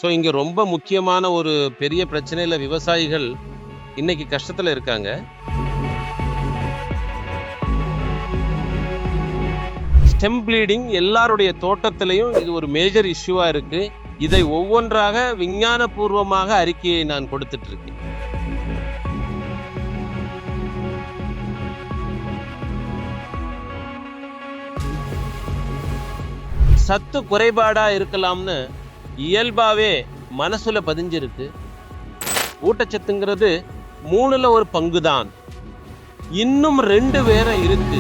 So இங்க ரொம்ப முக்கியமான ஒரு பெரிய பிரச்சனையில விவசாயிகள் இன்னைக்கு கஷ்டத்துல இருக்காங்க. ஸ்டெம் ப்ளீடிங் எல்லாருடைய தோட்டத்திலையும் இது ஒரு மேஜர் இஷ்யூவா இருக்கு. இதை ஒவ்வொன்றாக விஞ்ஞானபூர்வமாக அறிக்கையை நான் கொடுத்துட்டு இருக்கேன். சத்து குறைபாடா இருக்கலாம்னு இயல்பாவே மனசுல பதிஞ்சிருக்கு. ஊட்டச்சத்துங்கிறது 3ல் ஒரு பங்கு தான், இன்னும் 2 வேற இருக்கு.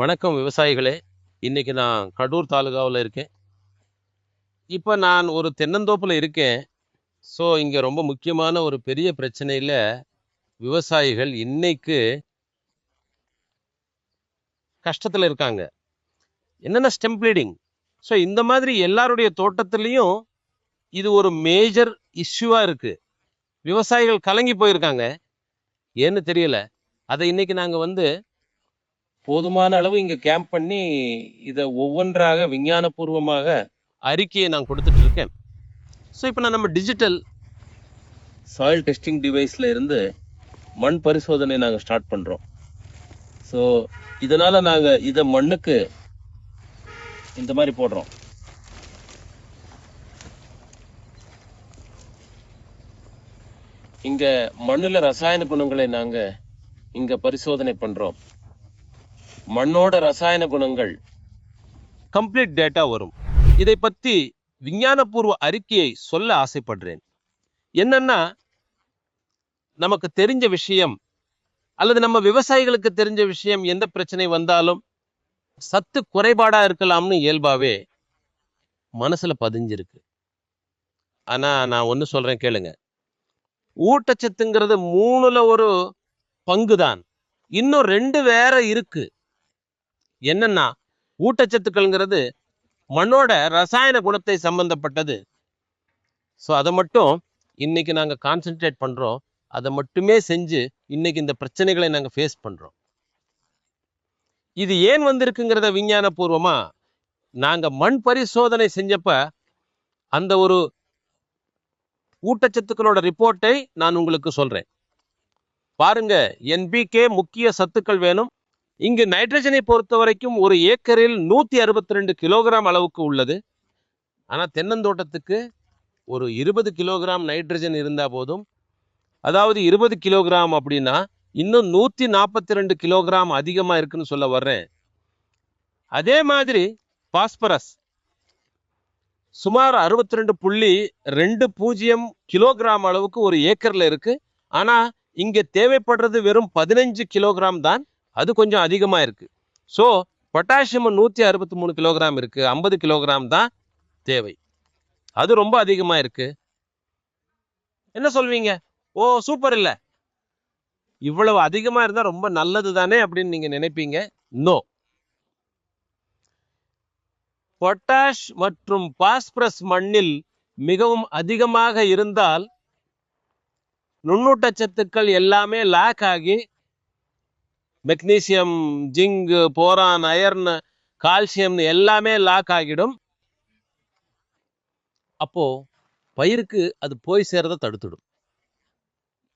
வணக்கம் விவசாயிகளே, இன்னைக்கு நான் கடூர் தாலுகாவில் இருக்கேன். இப்போ நான் ஒரு தென்னந்தோப்புல இருக்கேன். ஸோ இங்க ரொம்ப முக்கியமான ஒரு பெரிய பிரச்சனையில விவசாயிகள் இன்னைக்கு கஷ்டத்துல இருக்காங்க. என்னென்ன ஸ்டெம் ப்ளீடிங். ஸோ இந்த மாதிரி எல்லாருடைய தோட்டத்திலையும் இது ஒரு மேஜர் இஷ்யூவா இருக்கு. விவசாயிகள் கலங்கி போயிருக்காங்க, ஏன்னு தெரியல. அதை இன்னைக்கு நாங்க போதுமான அளவு இங்க கேம்ப் பண்ணி இதை ஒவ்வொன்றாக விஞ்ஞானபூர்வமாக அறிக்கையை நான் கொடுத்துட்டு இருக்கேன். ஸோ இப்போ நம்ம டிஜிட்டல் சாயில் டெஸ்டிங் டிவைஸ்ல இருந்து மண் பரிசோதனை நாங்கள் ஸ்டார்ட் பண்றோம். ஸோ இதனால நாங்க இதை மண்ணுக்கு இந்த மாதிரி போடுறோம். இங்க மண்ணுல ரசாயன குணங்களை நாங்க இங்க பரிசோதனை பண்றோம். மண்ணோட ரசாயன குணங்கள் கம்ப்ளீட் டேட்டா வரும். இதை பத்தி விஞ்ஞானபூர்வ அறிக்கையை சொல்ல ஆசைப்படுறேன். என்னன்னா, நமக்கு தெரிஞ்ச விஷயம் அல்லது நம்ம விவசாயிகளுக்கு தெரிஞ்ச விஷயம், எந்த பிரச்சனை வந்தாலும் சத்து குறைபாடா இருக்கலாம்னு இயல்பாவே மனசுல பதிஞ்சிருக்கு. ஆனா நான் ஒண்ணு சொல்றேன் கேளுங்க. ஊட்டச்சத்துங்கிறது 3ல் ஒரு பங்கு தான், இன்னும் 2 வேற இருக்கு. என்னன்னா, ஊட்டச்சத்துக்கள்ங்கிறது மண்ணோட ரசாயன குணத்தை சம்பந்தப்பட்டது. ஸோ அதை மட்டும் இன்னைக்கு நாங்க கான்சென்ட்ரேட் பண்றோம். அதை மட்டுமே செஞ்சு இன்னைக்கு இந்த பிரச்சனைகளை நாங்க ஃபேஸ் பண்றோம். இது ஏன் வந்திருக்குங்கிறத விஞ்ஞானபூர்வமா நாங்க மண் பரிசோதனை செஞ்சப்ப அந்த ஒரு ஊட்டச்சத்துக்களோட ரிப்போர்ட்டை நான் உங்களுக்கு சொல்றேன். பாருங்க, NPK முக்கிய சத்துக்கள் வேணும். இங்கு நைட்ரஜனை பொறுத்த வரைக்கும் ஒரு ஏக்கரில் 162 கிலோகிராம் அளவுக்கு உள்ளது. ஆனா தென்னந்தோட்டத்துக்கு ஒரு 20 கிலோகிராம் நைட்ரஜன் இருந்தா போதும். அதாவது 20 கிலோகிராம் அப்படின்னா இன்னும் 142 கிலோகிராம் அதிகமா இருக்குன்னு சொல்ல வர்றேன். அதே மாதிரி பாஸ்பரஸ் சுமார் 62.20 கிலோகிராம் அளவுக்கு ஒரு ஏக்கர்ல இருக்கு. ஆனா இங்க தேவைப்படுறது வெறும் 15 கிலோகிராம் தான். அது கொஞ்சம் அதிகமா இருக்கு. ஸோ பொட்டாசியம் 163 கிலோகிராம் இருக்கு, 50 கிலோகிராம் தான் தேவை. அது ரொம்ப அதிகமா இருக்கு. என்ன சொல்வீங்க? ஓ சூப்பர், இல்ல இவ்வளவு அதிகமா இருந்தா ரொம்ப நல்லது தானே அப்படின்னு நீங்க நினைப்பீங்க. நோ. பொட்டாஷ் மற்றும் பாஸ்பரஸ் மண்ணில் மிகவும் அதிகமாக இருந்தால் நுண்ணூட்டச்சத்துக்கள் எல்லாமே லாக் ஆகி magnesium, zinc, boron, iron, calcium எல்லாமே லாக் ஆகிடும். அப்போ பயிருக்கு அது போய் சேர்றதை தடுத்துடும்.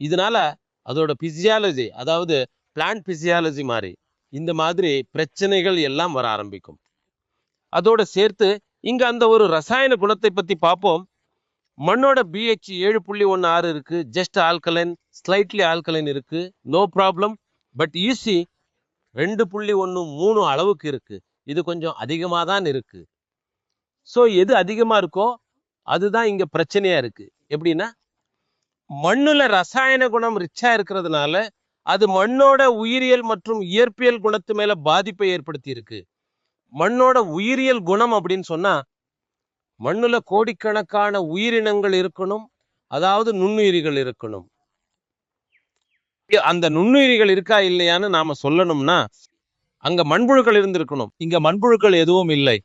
இதனால அதோட பிசியாலஜி, அதாவது பிளான்ட் பிசியாலஜி மாதிரி இந்த மாதிரி பிரச்சனைகள் எல்லாம் வர ஆரம்பிக்கும். அதோட சேர்த்து இங்க அந்த ஒரு ரசாயன குணத்தை பத்தி பார்ப்போம். மண்ணோட pH 7.16 இருக்கு. ஜஸ்ட் ஆல்கலைன், ஸ்லைட்லி ஆல்கலைன் இருக்கு, நோ ப்ராப்ளம். பட் ஈசி 2.13 அளவுக்கு இருக்கு. இது கொஞ்சம் அதிகமா தான் இருக்கு. ஸோ எது அதிகமா இருக்கோ அதுதான் இங்க பிரச்சனையா இருக்கு. எப்படின்னா, மண்ணுல ரசாயன குணம் ரிச்சா இருக்கிறதுனால அது மண்ணோட உயிரியல் மற்றும் இயற்பியல் குணத்து மேல பாதிப்பை ஏற்படுத்தி இருக்கு. மண்ணோட உயிரியல் குணம் அப்படின்னு சொன்னா, மண்ணுல கோடிக்கணக்கான உயிரினங்கள் இருக்கணும், அதாவது நுண்ணுயிரிகள் இருக்கணும். அந்த நுண்ணுயிரிகள் இருக்கா இல்லையான்னு நாம சொல்லணும்னா அங்க மண்புழுக்கள் இருந்திருக்கணும். இங்க மண்புழுக்கள் எதுவும் இல்லை.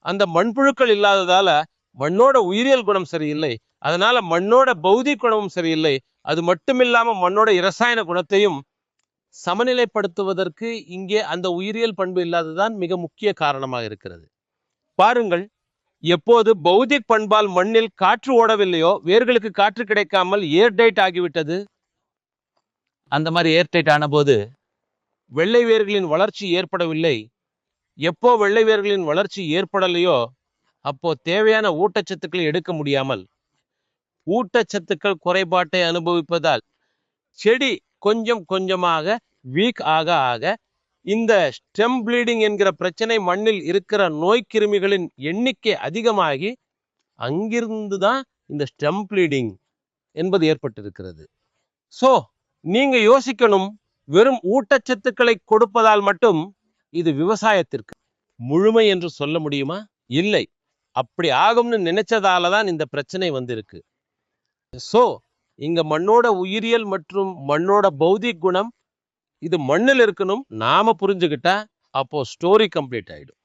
அந்த மண்புழுக்கள் இல்லாததால மண்ணோட உயிரியல் குணம் சரியில்லை. அதனால மண்ணோட பௌதிக குணமும் சரியில்லை. அது மட்டுமில்லாம மண்ணோட இரசாயன குணத்தையும் சமநிலைப்படுத்துவதற்கு இங்கே அந்த உயிரியல் பண்பு இல்லாததுதான் மிக முக்கிய காரணமாக இருக்கிறது. பாருங்கள், எப்போது பௌதிக் பண்பால் மண்ணில் காற்று ஓடவில்லையோ வேர்களுக்கு காற்று கிடைக்காமல் ஏர்டைட் ஆகிவிட்டது. அந்த மாதிரி ஏர்டைட் ஆன போது வெள்ளை வேர்களின் வளர்ச்சி ஏற்படவில்லை. எப்போ வெள்ளை வேர்களின் வளர்ச்சி ஏற்படலையோ அப்போ தேவையான ஊட்டச்சத்துக்களை எடுக்க முடியாமல் ஊட்டச்சத்துக்கள் குறைபாட்டை அனுபவிப்பதால் செடி கொஞ்சம் கொஞ்சமாக வீக் ஆக ஆக இந்த ஸ்டெம் ப்ளீடிங் என்கிற பிரச்சனை, மண்ணில் இருக்கிற நோய் கிருமிகளின் எண்ணிக்கை அதிகமாகி அங்கிருந்து தான் இந்த ஸ்டெம் ப்ளீடிங் என்பது ஏற்பட்டிருக்கிறது. ஸோ நீங்க யோசிக்கணும், வெறும் ஊட்டச்சத்துக்களை கொடுப்பதால் மட்டும் இது விவசாயத்திற்கு முழுமை என்று சொல்ல முடியுமா? இல்லை. அப்படி ஆகும்னு நினைச்சதால தான் இந்த பிரச்சனை வந்திருக்கு. ஸோ இங்க மண்ணோட உயிரியல் மற்றும் மண்ணோட பௌதிக் குணம் இது மண்ணில் இருக்கணும். நாம புரிஞ்சுக்கிட்டா அப்போ ஸ்டோரி கம்ப்ளீட் ஆயிடும்.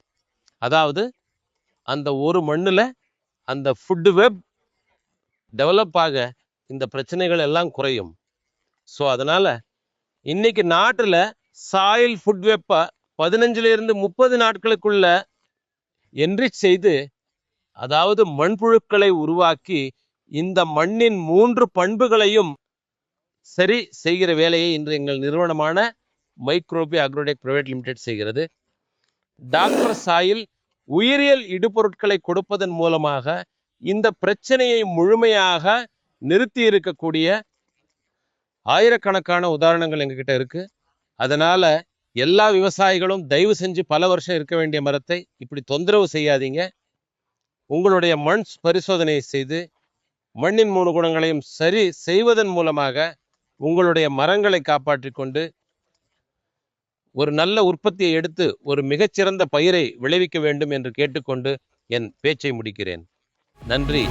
அதாவது அந்த ஒரு மண்ணுல அந்த ஃபுட் வெப் டெவலப் ஆக இந்த பிரச்சனைகள் எல்லாம் குறையும். ஸோ அதனால இன்னைக்கு நாட்டுல சாயில் ஃபுட் வெப்ப 15 to 30 நாட்களுக்குள்ள என்ரிச் செய்து, அதாவது மண்புழுக்களை உருவாக்கி இந்த மண்ணின் 3 பண்புகளையும் சரி செய்கிற வேலையை இன்று எங்கள் நிறுவனமான மைக்ரோபி அக்ரோடெக் பிரைவேட் லிமிடெட் செய்கிறது. டாக்டர் சாயில் உயிரியல் இடுபொருட்களை கொடுப்பதன் மூலமாக இந்த பிரச்சனையை முழுமையாக நிறுத்தி இருக்கக்கூடிய ஆயிரக்கணக்கான உதாரணங்கள் எங்ககிட்ட இருக்கு. அதனால எல்லா விவசாயிகளும் தயவு செஞ்சு பல வருஷம் இருக்க வேண்டிய மரத்தை இப்படி தொந்தரவு செய்யாதீங்க. உங்களுடைய மண் பரிசோதனையை செய்து மண்ணின் 3 குணங்களையும் சரி செய்வதன் மூலமாக உங்களுடைய மரங்களை காப்பாற்றிக் கொண்டு ஒரு நல்ல உற்பத்தியை எடுத்து ஒரு மிகச்சிறந்த பயிரை விளைவிக்க வேண்டும் என்று கேட்டுக்கொண்டு என் பேச்சை முடிக்கிறேன். நன்றி.